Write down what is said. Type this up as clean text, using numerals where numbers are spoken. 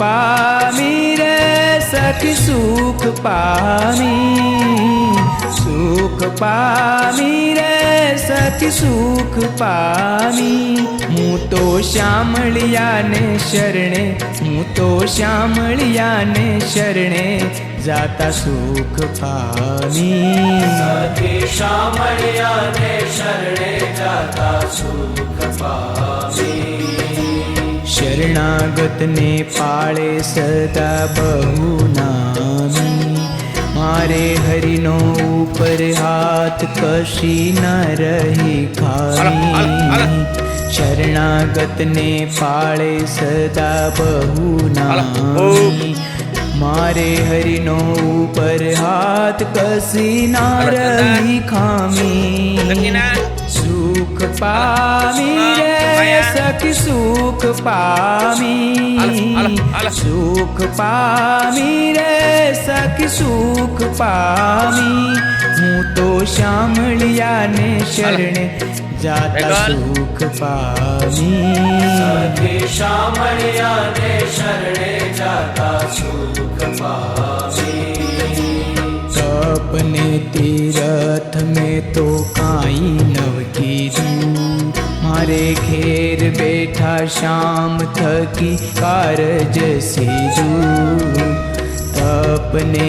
પામી રે સખી સુખ પામી, સુખ પામી રે સખી સુખ પામી। હું તો શ્યામળિયાને શરણે, હું તો શ્યામળિયાને શરણે જાતા સુખ પામી। સખી શ્યામળિયાને શરણે જાતા સુખ પામી। શરણાગતને પાળે સદા બહુ નામી, મારે હરિનો ઉપર હાથ કશી ન રહી ખામી। શરણાગતને પાળે સદા બહુ નામી, મારે હરિનો ઉપર હાથ કશી ના રહી ખામી। સુખ પામી રે સખી સુખ પામી, સુખ પામી રે સખી સુખ પામી। હું તો શ્યામળિયાને શરણે જાતા સુખ પામી। સખી શ્યામળિયાને શરણે જાતા સુખ પામી। તપને તીરથ મેં તો કાંઈ નવ કીધું, મારે ઘેર બેઠા શામ થકી કારજ સીધું। તપને